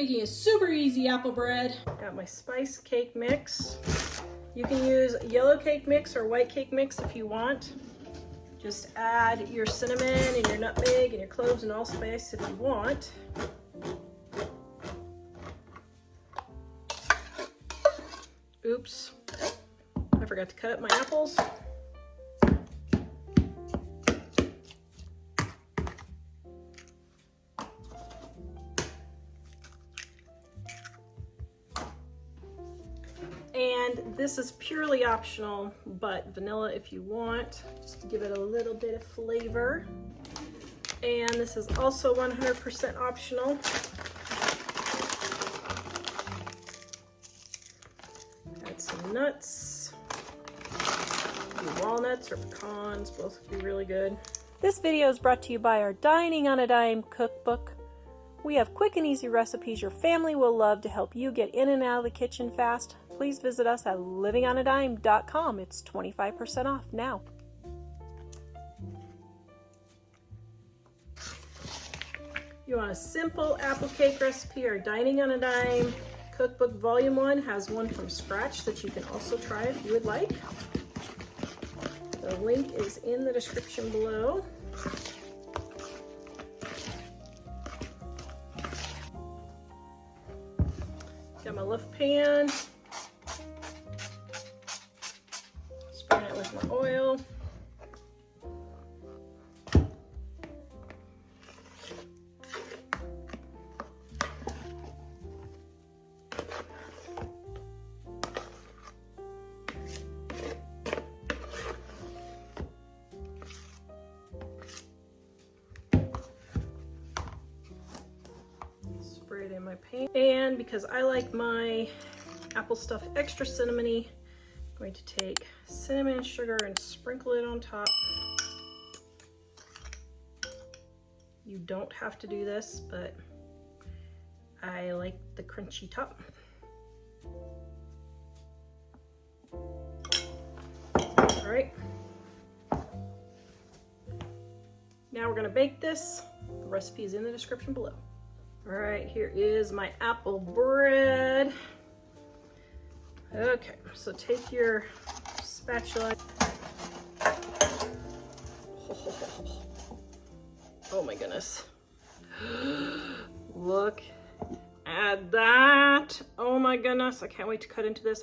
making a super easy apple bread. Got my spice cake mix. You can use yellow cake mix or white cake mix if you want. Just add your cinnamon and your nutmeg and your cloves and allspice if you want. Oops, I forgot to cut up my apples. And this is purely optional, but vanilla if you want, just to give it a little bit of flavor. And this is also 100% optional. Add some nuts, maybe walnuts or pecans, both would be really good. This video is brought to you by our Dining on a Dime cookbook. We have quick and easy recipes your family will love to help you get in and out of the kitchen fast. Please visit us at livingonadime.com. It's 25% off now. You want a simple apple cake recipe? Our Dining on a Dime cookbook volume 1 has one from scratch that you can also try if you would like. The link is in the description below. Got my lift pan. Spraying it with my oil. Spray it in my pan. And because I like my apple stuff extra cinnamony, I'm going to take cinnamon and sugar and sprinkle it on top. You don't have to do this, but I like the crunchy top. All right. Now we're gonna bake this. The recipe is in the description below. All right, here is my apple bread. Okay, so take your spatula. Oh my goodness. Look at that. Oh my goodness, I can't wait to cut into this.